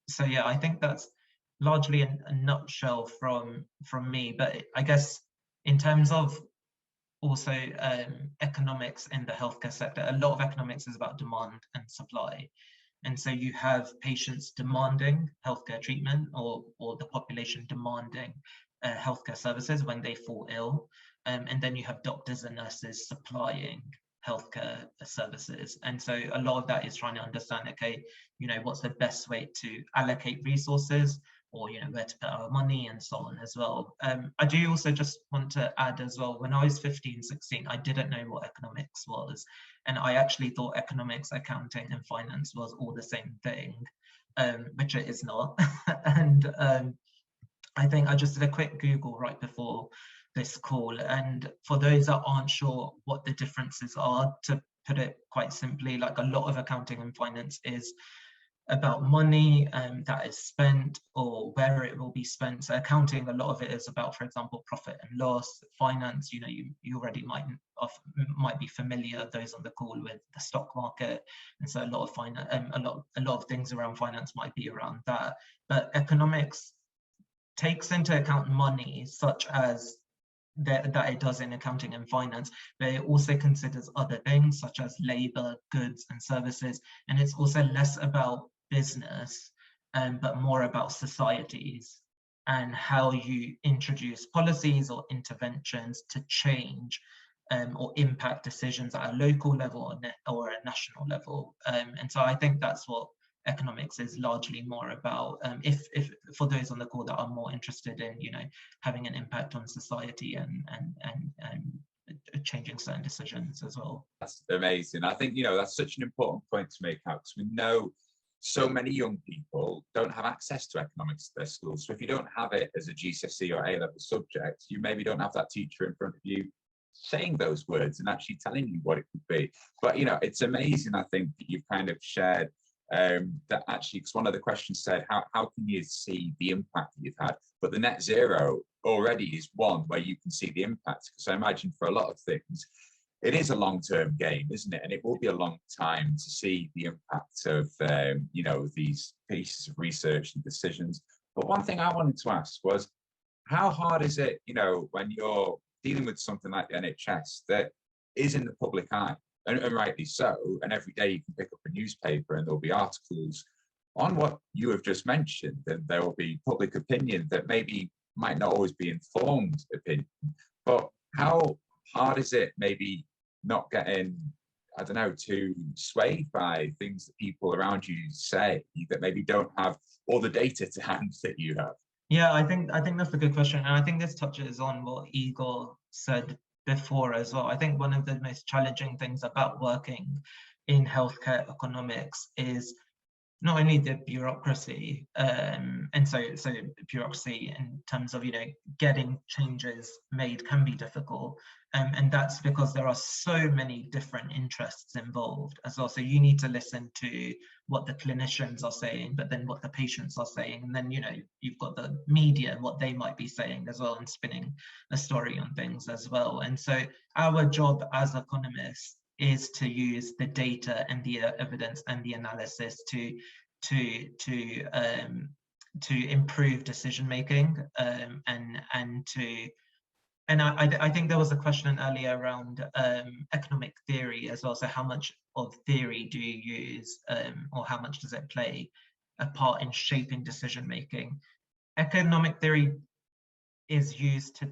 So yeah, I think that's largely a nutshell from me. But I guess in terms of also economics in the healthcare sector, a lot of economics is about demand and supply. And so you have patients demanding healthcare treatment, or the population demanding healthcare services when they fall ill. And then you have doctors and nurses supplying healthcare services. And so a lot of that is trying to understand, okay, what's the best way to allocate resources, or where to put our money, and so on as well. I do also just want to add as well, when I was 15, 16, I didn't know what economics was. And I actually thought economics, accounting, and finance was all the same thing, which it is not. And I think I just did a quick Google right before this call, and for those that aren't sure what the differences are, to put it quite simply, like, a lot of accounting and finance is about money that is spent, or where it will be spent. So accounting, a lot of it is about, for example, profit and loss. Finance, you already might be familiar, those on the call, with the stock market, and so a lot of finance, a lot of things around finance might be around that. But economics takes into account money, such as that it does in accounting and finance, but it also considers other things such as labor, goods, and services. And it's also less about business, but more about societies, and how you introduce policies or interventions to change or impact decisions at a local level or a national level. And so I think that's what economics is largely more about, if for those on the call that are more interested in having an impact on society and changing certain decisions as well. That's amazing. I think that's such an important point to make out, because we know so many young people don't have access to economics at their schools. So if you don't have it as a GCSE or A-level subject, you maybe don't have that teacher in front of you saying those words and actually telling you what it could be. But it's amazing, I think, that you've kind of shared that actually, because one of the questions said, how can you see the impact that you've had? But the net zero already is one where you can see the impact, because I imagine for a lot of things, it is a long-term game, isn't it? And it will be a long time to see the impact of these pieces of research and decisions. But one thing I wanted to ask was, how hard is it, when you're dealing with something like the NHS that is in the public eye? And rightly so, and every day you can pick up a newspaper and there'll be articles on what you have just mentioned, and there will be public opinion that maybe might not always be informed opinion. But how hard is it maybe not getting, I don't know, too swayed by things that people around you say that maybe don't have all the data to hand that you have? Yeah, I think that's a good question, and I think this touches on what Igor said before as well. I think one of the most challenging things about working in healthcare economics is not only the bureaucracy, and so bureaucracy in terms of getting changes made can be difficult, and that's because there are so many different interests involved as well. So you need to listen to what the clinicians are saying, but then what the patients are saying, and then you've got the media and what they might be saying as well, and spinning a story on things as well. And so our job as economists is to use the data and the evidence and the analysis to improve decision making, and I think there was a question earlier around economic theory as well. So how much of theory do you use, or how much does it play a part in shaping decision making? economic theory is used to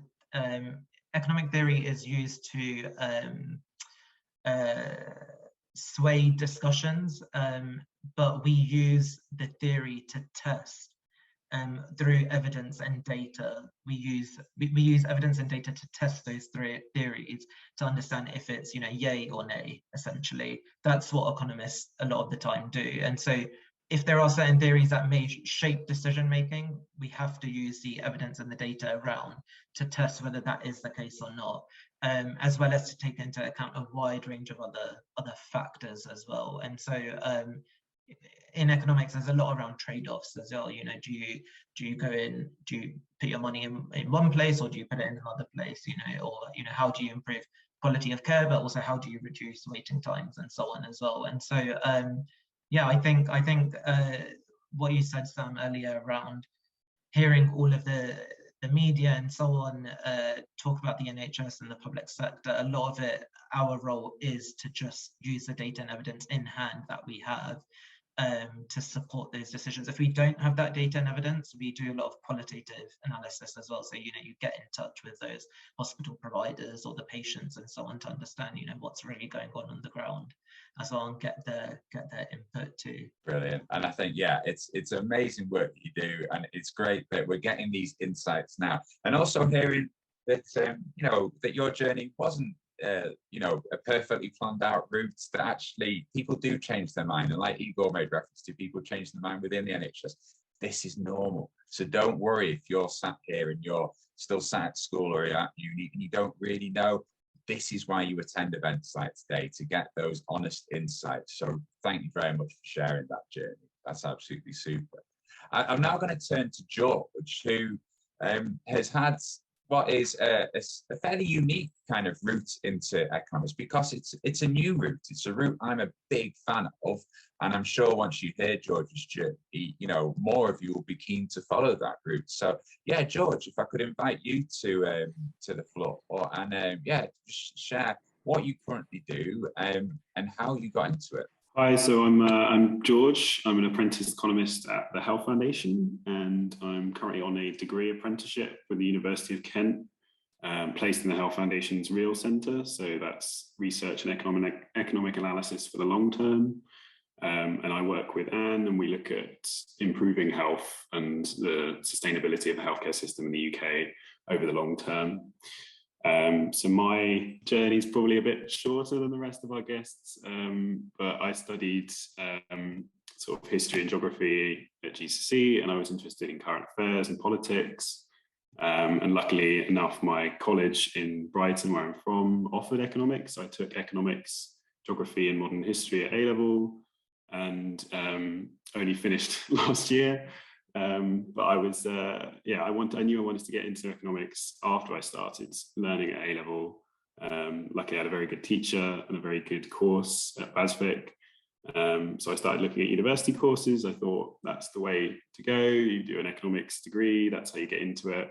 sway discussions, but we use the theory to test through evidence and data. We use evidence and data to test those theories to understand if it's, you know, yay or nay. Essentially, that's what economists a lot of the time do. And so, if there are certain theories that may shape decision making, we have to use the evidence and the data around to test whether that is the case or not, as well as to take into account a wide range of other factors as well. And so in economics, there's a lot around trade-offs as well. You know, do you put your money in one place, or do you put it in another place? You know, or, you know, how do you improve quality of care, but also how do you reduce waiting times and so on as well. And so yeah, I think what you said, Sam, earlier around hearing all of the media and so on talk about the NHS and the public sector, a lot of it, our role is to just use the data and evidence in hand that we have to support those decisions. If we don't have that data and evidence, we do a lot of qualitative analysis as well. So, you know, you get in touch with those hospital providers or the patients and so on to understand, you know, what's really going on the ground as well, and get their input too. Brilliant. And I think, yeah, it's amazing work that you do, and it's great that we're getting these insights now, and also hearing that you know, that your journey wasn't you know, a perfectly planned out route, that actually people do change their mind, and like Igor made reference to, people change their mind within the NHS. This is normal, so don't worry if you're sat here and you're still sat at school or at uni and you don't really know. This is why you attend events like today, to get those honest insights. So thank you very much for sharing that journey. That's absolutely super. I'm now going to turn to George, who has had what is a fairly unique kind of route into economics, because it's a new route. It's a route I'm a big fan of, and I'm sure once you hear George's journey, you know, more of you will be keen to follow that route. So yeah, George, if I could invite you to the floor, and yeah, just share what you currently do and how you got into it. Hi, so I'm George. I'm an apprentice economist at the Health Foundation, and I'm currently on a degree apprenticeship with the University of Kent, placed in the Health Foundation's Real Centre. So that's research and economic analysis for the long term. And I work with Anne, and we look at improving health and the sustainability of the healthcare system in the UK over the long term. So my journey is probably a bit shorter than the rest of our guests, but I studied sort of history and geography at GCSE, and I was interested in current affairs and politics. And luckily enough, my college in Brighton, where I'm from, offered economics. I took economics, geography and modern history at A-level, and only finished last year. But I was, yeah, I knew I wanted to get into economics after I started learning at A-level. Luckily, I had a very good teacher and a very good course at BASVIC. So I started looking at university courses. I thought that's the way to go. You do an economics degree, that's how you get into it.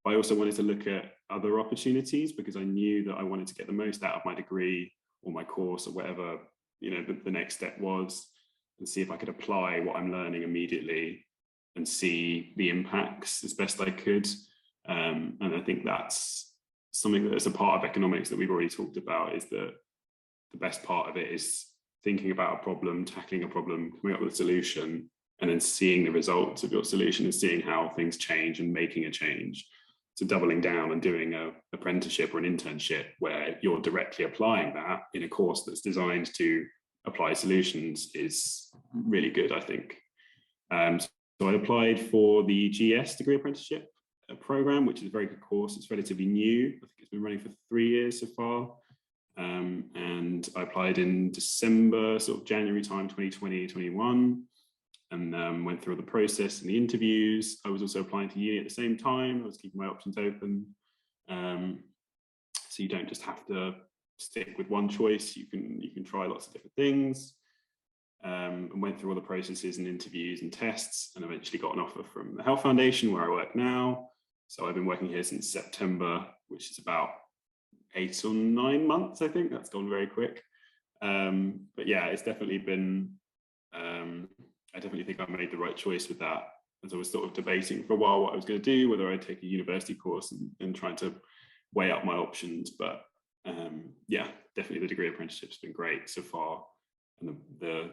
But I also wanted to look at other opportunities, because I knew that I wanted to get the most out of my degree or my course or whatever, you know, the next step was, and see if I could apply what I'm learning immediately and see the impacts as best I could. And I think that's something that's a part of economics that we've already talked about, is that the best part of it is thinking about a problem, tackling a problem, coming up with a solution, and then seeing the results of your solution and seeing how things change and making a change. So doubling down and doing an apprenticeship or an internship where you're directly applying that in a course that's designed to apply solutions is really good, I think. So I applied for the GS degree apprenticeship program, which is a very good course. It's relatively new. I think it's been running for 3 years so far. And I applied in December, sort of January time, 2020, 21, and went through the process and the interviews. I was also applying to uni at the same time. I was keeping my options open. So you don't just have to stick with one choice. You can try lots of different things. And went through all the processes and interviews and tests, and eventually got an offer from the Health Foundation, where I work now. So I've been working here since September, which is about 8 or 9 months, I think. That's gone very quick. But yeah, it's definitely been, I definitely think I made the right choice with that. as I was sort of debating for a while what I was going to do, whether I'd take a university course and trying to weigh up my options. But yeah, definitely the degree apprenticeship's been great so far. And the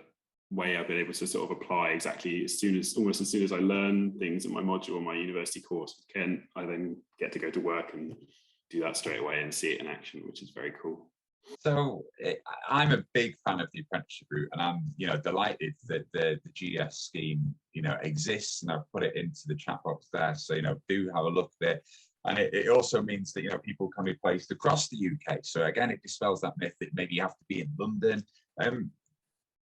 way I've been able to sort of apply exactly almost as soon as I learn things in my module or my university course at Kent, I then get to go to work and do that straight away and see it in action, which is very cool. So I'm a big fan of the apprenticeship route, and I'm, delighted that the GS scheme, exists, and I've put it into the chat box there. So, do have a look there. And it also means that, people can be placed across the UK. So again, it dispels that myth that maybe you have to be in London.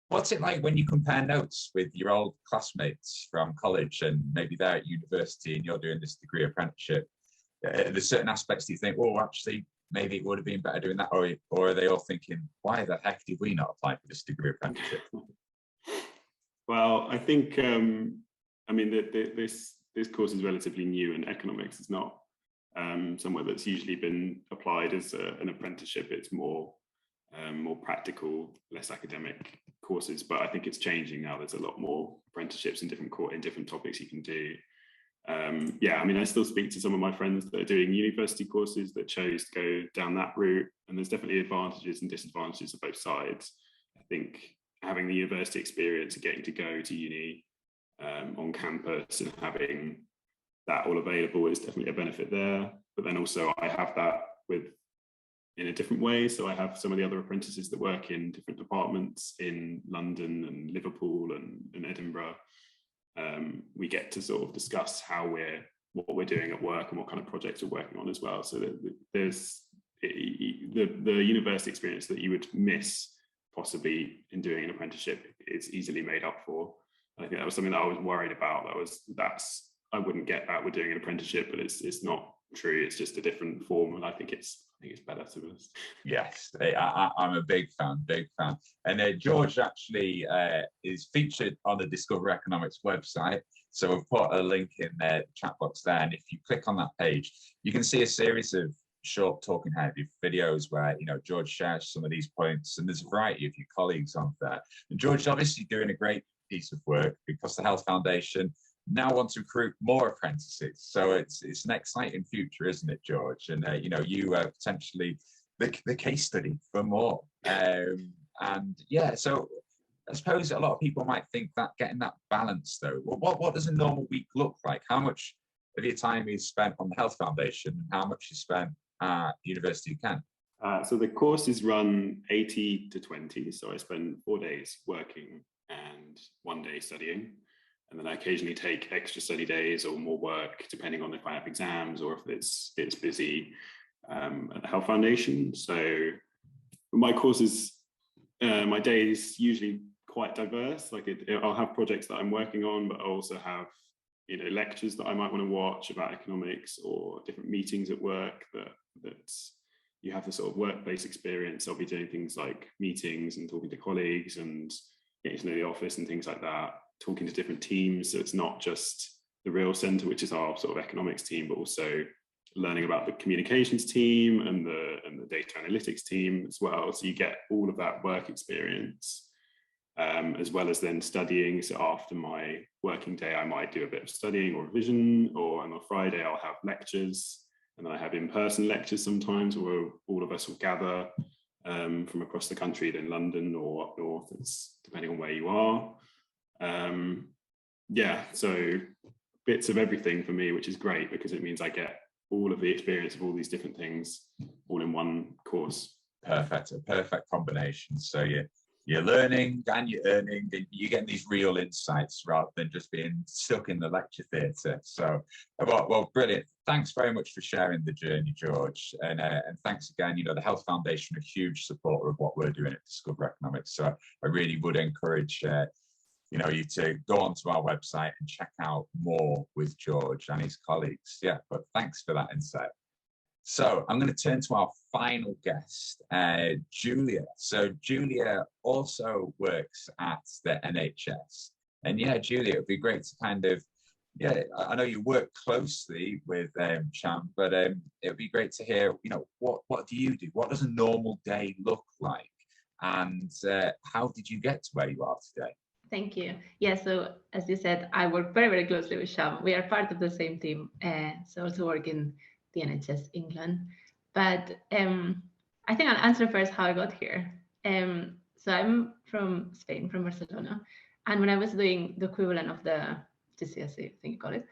What's it like when you compare notes with your old classmates from college and maybe they're at university and you're doing this degree apprenticeship? There's certain aspects you think, oh, actually, maybe it would have been better doing that, or are they all thinking, why the heck did we not apply for this degree apprenticeship? Well, I think, this course is relatively new, and economics is not somewhere that's usually been applied as an apprenticeship. It's more practical, less academic courses, but I think it's changing now. There's a lot more apprenticeships in different topics you can do. I still speak to some of my friends that are doing university courses that chose to go down that route, and there's definitely advantages and disadvantages of both sides. I think having the university experience and getting to go to uni on campus and having that all available is definitely a benefit there. But then also I have that in a different way. So I have some of the other apprentices that work in different departments in London and Liverpool and Edinburgh. We get to sort of discuss what we're doing at work and what kind of projects we're working on as well. So there's the university experience that you would miss possibly in doing an apprenticeship is easily made up for. And I think that was something that I was worried about. I wouldn't get that with doing an apprenticeship, but it's not true. It's just a different form, and I think it's better to us. Yes, I'm a big fan. And George actually is featured on the Discover Economics website. So we've put a link in the chat box there. And if you click on that page, you can see a series of short talking head videos where, George shares some of these points, and there's a variety of your colleagues on there. And George is obviously doing a great piece of work because the Health Foundation now want to recruit more apprentices. So it's an exciting future, isn't it, George? And you are potentially the case study for more. And yeah, so I suppose a lot of people might think that getting that balance though, what does a normal week look like? How much of your time is spent on the Health Foundation and how much is spent at University of Kent? So the course is run 80 to 20. So I spend 4 days working and 1 day studying. And then I occasionally take extra study days or more work, depending on if I have exams or if it's busy at the Health Foundation. So my courses, my day is usually quite diverse. Like I'll have projects that I'm working on, but I also have lectures that I might want to watch about economics or different meetings at work that you have the sort of workplace experience. I'll be doing things like meetings and talking to colleagues and getting to know the office and things like that, talking to different teams. So it's not just the real centre, which is our sort of economics team, but also learning about the communications team and the data analytics team as well. So you get all of that work experience, as well as then studying. So after my working day, I might do a bit of studying or revision, or on a Friday, I'll have lectures. And then I have in-person lectures sometimes where all of us will gather from across the country, either in London or up north. It's depending on where you are. So bits of everything for me, which is great because it means I get all of the experience of all these different things all in one course. Perfect, a perfect combination. So you're learning and you're earning, and you're getting these real insights rather than just being stuck in the lecture theatre. So, well, brilliant. Thanks very much for sharing the journey, George. And thanks again. The Health Foundation are a huge supporter of what we're doing at Discover Economics. So I really would encourage you to go onto our website and check out more with George and his colleagues. Yeah, but thanks for that insight. So I'm going to turn to our final guest, Julia. So Julia also works at the NHS. And yeah, Julia, it'd be great to I know you work closely with Sham, but it'd be great to hear, what do you do? What does a normal day look like? And how did you get to where you are today? Thank you. Yeah, so as you said, I work very, very closely with Sham. We are part of the same team, so also work in the Nhs England. But I think I'll answer first how I got here. So I'm from Spain, from Barcelona. And when I was doing the equivalent of the GCSE, I think you call it,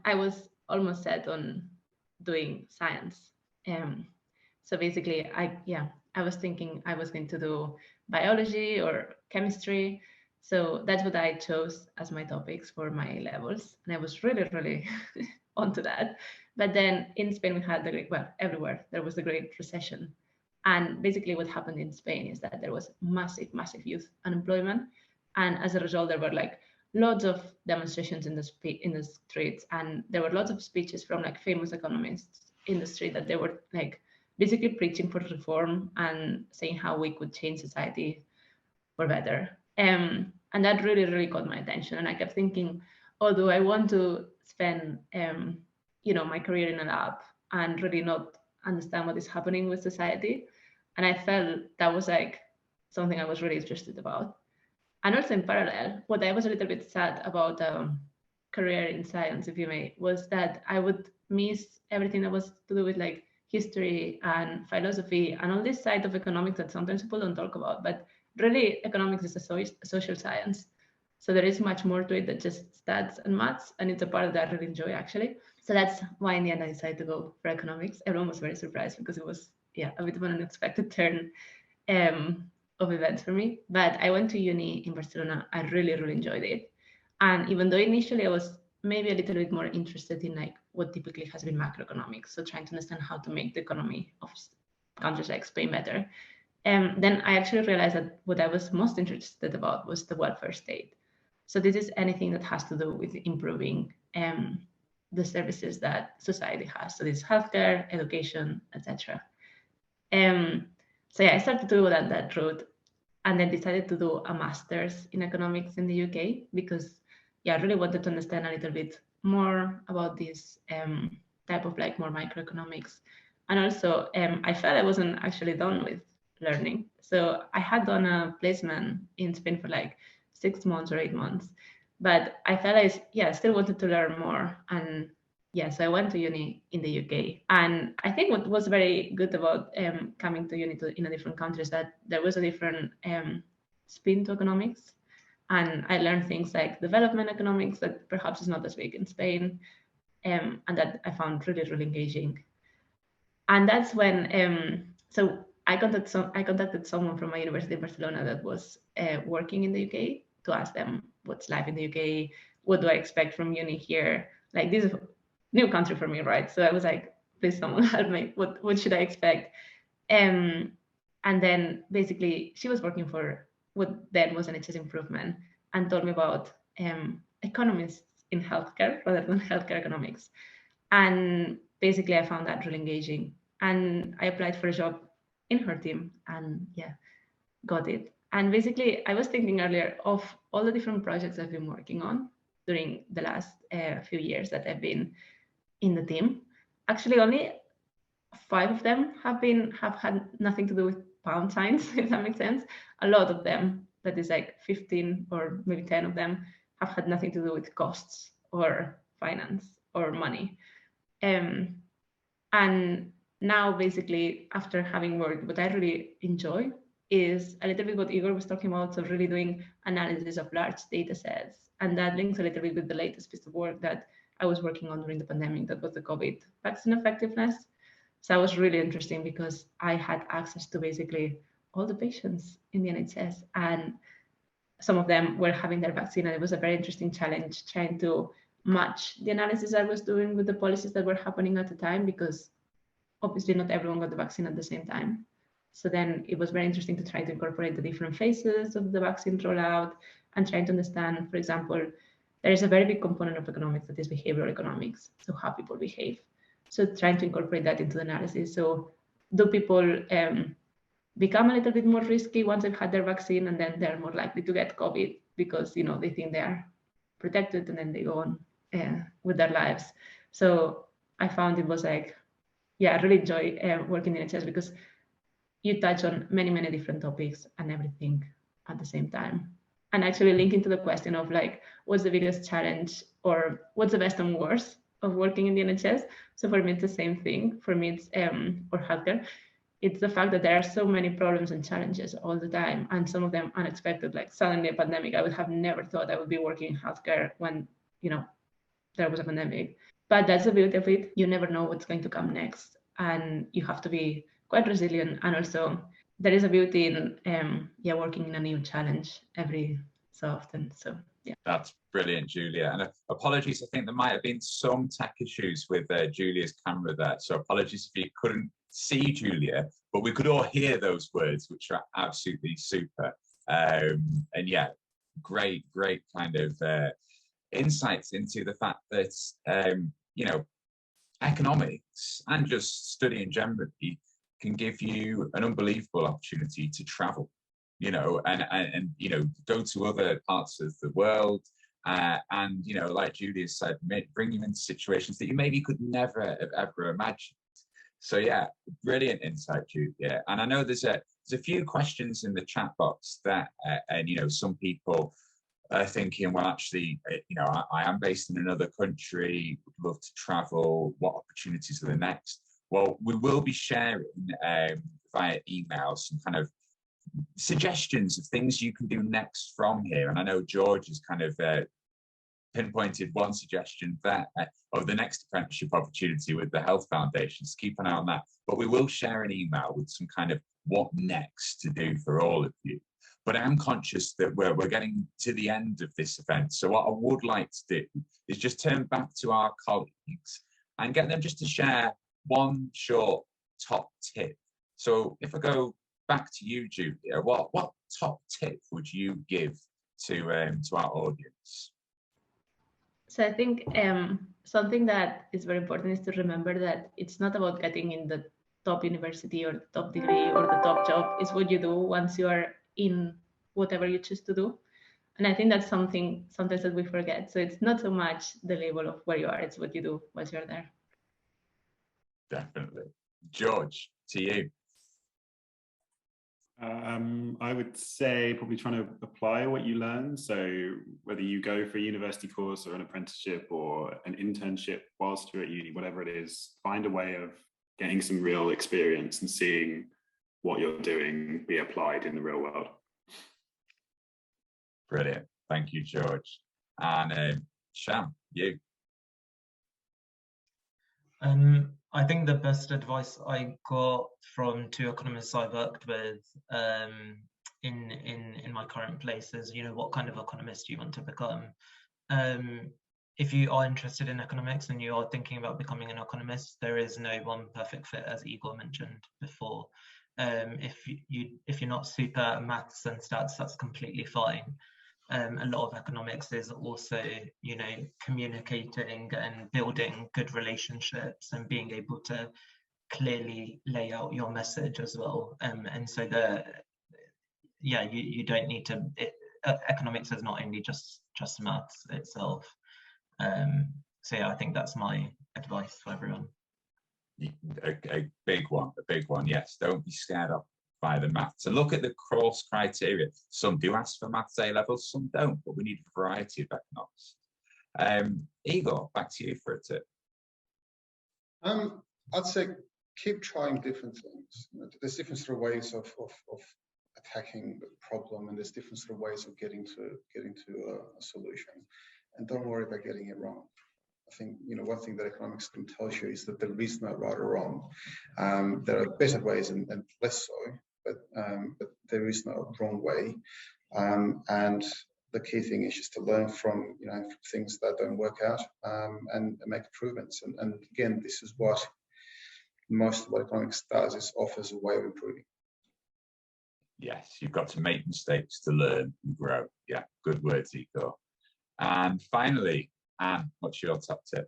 I was almost set on doing science. So basically, I was thinking I was going to do biology or chemistry. So that's what I chose as my topics for my A-levels. And I was really, really onto that. But then in Spain, we had the great, well, everywhere, there was the Great Recession. And basically what happened in Spain is that there was massive, massive youth unemployment. And as a result, there were like lots of demonstrations in the streets. And there were lots of speeches from like famous economists in the street that they were like basically preaching for reform and saying how we could change society for better. And that really, really caught my attention. And I kept thinking, although I want to spend, my career in a lab and really not understand what is happening with society. And I felt that was like something I was really interested about. And also in parallel, what I was a little bit sad about career in science, if you may, was that I would miss everything that was to do with like history and philosophy and all this side of economics that sometimes people don't talk about. But really, economics is a social science. So there is much more to it than just stats and maths. And it's a part that I really enjoy, actually. So that's why in the end I decided to go for economics. Everyone was very surprised because it was, a bit of an unexpected turn of events for me. But I went to uni in Barcelona. I really, really enjoyed it. And even though initially I was maybe a little bit more interested in like what typically has been macroeconomics, so trying to understand how to make the economy of countries like Spain better. Then I actually realized that what I was most interested about was the welfare state. So this is anything that has to do with improving the services that society has. So this is healthcare, education, etc. So I started to go down that route and then decided to do a master's in economics in the UK because I really wanted to understand a little bit more about this type of like more microeconomics. And also I felt I wasn't actually done with learning. So I had done a placement in Spain for like 6 months or 8 months, but I felt I still wanted to learn more. And so I went to uni in the UK. And I think what was very good about coming to uni in a different country is that there was a different spin to economics. And I learned things like development economics that perhaps is not as big in Spain, and that I found really, really engaging. And that's when, so I contacted someone from my university in Barcelona that was working in the UK to ask them what's life in the UK, what do I expect from uni here? Like this is a new country for me, right? So I was like, please someone help me, what should I expect? And then basically she was working for what then was an NHS improvement and told me about economists in healthcare rather than healthcare economics. And basically I found that really engaging. And I applied for a job in her team and got it. And basically I was thinking earlier of all the different projects I've been working on during the last few years that I've been in the team. Actually only 5 of them have had nothing to do with pound signs, if that makes sense. A lot of them, that is like 15 or maybe 10 of them, have had nothing to do with costs or finance or money. And now basically after having worked, what I really enjoy is a little bit what Igor was talking about, so really doing analysis of large data sets. And that links a little bit with the latest piece of work that I was working on during the pandemic, that was the COVID vaccine effectiveness. So that was really interesting because I had access to basically all the patients in the NHS, and some of them were having their vaccine, and it was a very interesting challenge trying to match the analysis I was doing with the policies that were happening at the time, because obviously not everyone got the vaccine at the same time. So then it was very interesting to try to incorporate the different phases of the vaccine rollout and trying to understand, for example, there is a very big component of economics that is behavioral economics, so how people behave. So trying to incorporate that into the analysis. So do people become a little bit more risky once they've had their vaccine, and then they're more likely to get COVID because they think they are protected, and then they go on with their lives. So I found it was like, I really enjoy working in NHS because you touch on many, many different topics and everything at the same time. and actually linking to the question of like, what's the biggest challenge or what's the best and worst of working in the NHS? So for me, it's the same thing. For me, it's or healthcare. It's the fact that there are so many problems and challenges all the time, and some of them unexpected. Like suddenly a pandemic, I would have never thought I would be working in healthcare when, you know, there was a pandemic. But that's the beauty of it. You never know what's going to come next, and you have to be quite resilient. And also, there is a beauty in working in a new challenge every so often. So yeah. That's brilliant, Julia. And apologies, I think there might have been some tech issues with Julia's camera there. So apologies if you couldn't see Julia, but we could all hear those words, which are absolutely super. And yeah, great kind of insights into the fact that, you know, economics and just studying generally can give you an unbelievable opportunity to travel, you know, and you know, go to other parts of the world, and you know, like Julia said, bring you into situations that you maybe could never have ever imagined. So yeah, brilliant insight, Julia. And I know there's a few questions in the chat box that, and you know, some people are thinking, well, actually, you know, I am based in another country, would love to travel. What opportunities are the next? Well, we will be sharing via email some kind of suggestions of things you can do next from here. And I know George has kind of pinpointed one suggestion that of the next apprenticeship opportunity with the Health Foundation. So keep an eye on that. But we will share an email with some kind of what next to do for all of you. But I am conscious that we're getting to the end of this event. So what I would like to do is just turn back to our colleagues and get them just to share one short top tip. So if I go back to you, Julia, what top tip would you give to our audience? So I think something that is very important is to remember that it's not about getting in the top university or the top degree or the top job. It's what you do once you are in whatever you choose to do. And I think that's something sometimes that we forget. So it's not so much the label of where you are, it's what you do once you're there. Definitely. George, to you. I would say probably trying to apply what you learn. So whether you go for a university course or an apprenticeship or an internship whilst you're at uni, whatever it is, find a way of getting some real experience and seeing what you're doing be applied in the real world. Brilliant. Thank you, George. And Sham, you. I think the best advice I got from two economists I worked with in my current place is, you know, what kind of economist do you want to become? If you are interested in economics and you are thinking about becoming an economist, there is no one perfect fit, as Igor mentioned before. If you're not super at maths and stats, that's completely fine. A lot of economics is also, you know, communicating and building good relationships and being able to clearly lay out your message as well. And so you don't need to. Economics is not only just maths itself. So yeah, I think that's my advice for everyone. A big one. Yes, don't be scared off by the maths and look at the course criteria. Some do ask for maths A levels, some don't, but we need a variety of economics. Igor, back to you for a tip. I'd say keep trying different things. There's different sort of ways of attacking the problem, and there's different sort of ways of getting to a solution. And don't worry about getting it wrong. I think, you know, one thing that economics can tell you is that there is no right or wrong. There are better ways and less so, but there is no wrong way. And the key thing is just to learn from, you know, things that don't work out, and make improvements. And again, this is what most of what economics does, is offers a way of improving. Yes, you've got to make mistakes to learn and grow. Yeah, good words, Igor. And finally, Anne, what's your top tip?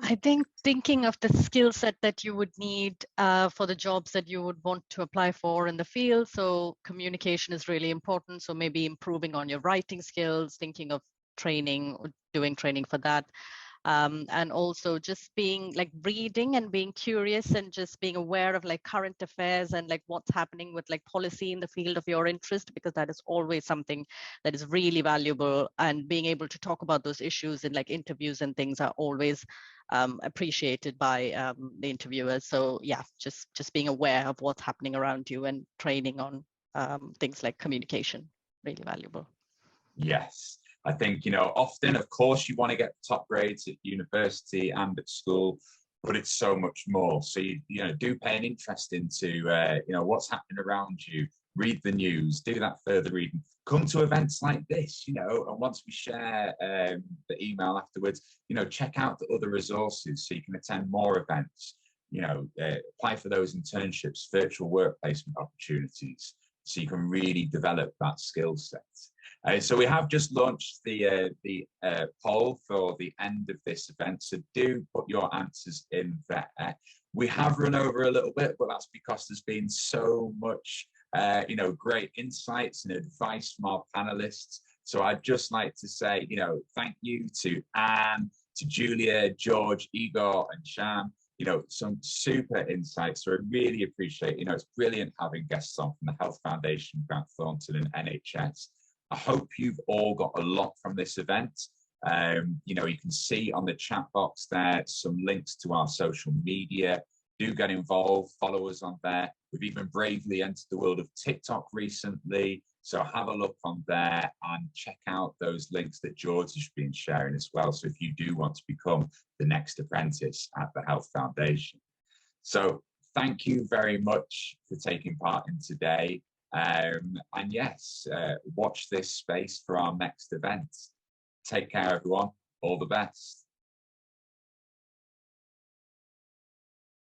I think thinking of the skill set that you would need for the jobs that you would want to apply for in the field. So communication is really important. So maybe improving on your writing skills, thinking of training or doing training for that. and also just being like reading and being curious and just being aware of like current affairs and like what's happening with like policy in the field of your interest, because that is always something that is really valuable, and being able to talk about those issues in like interviews and things are always appreciated by the interviewers. So yeah, just being aware of what's happening around you and training on things like communication, really valuable. Yes, I think, often, of course, you want to get top grades at university and at school, but it's so much more. So, do pay an interest into, what's happening around you, read the news, do that further reading, come to events like this, and once we share the email afterwards, check out the other resources so you can attend more events, apply for those internships, virtual work placement opportunities, so you can really develop that skill set. So we have just launched the poll for the end of this event, so do put your answers in there. We have run over a little bit, but that's because there's been so much great insights and advice from our panelists. So I'd just like to say, thank you to Anne, to Julia, George, Igor, and Sham. Some super insights. So I really appreciate, it's brilliant having guests on from the Health Foundation, Grant Thornton, and NHS. I hope you've all got a lot from this event. You can see on the chat box there some links to our social media. Do get involved, follow us on there. We've even bravely entered the world of TikTok recently. So have a look on there and check out those links that George has been sharing as well. So if you do want to become the next apprentice at the Health Foundation. So thank you very much for taking part in today. And yes, watch this space for our next event. Take care, everyone. All the best.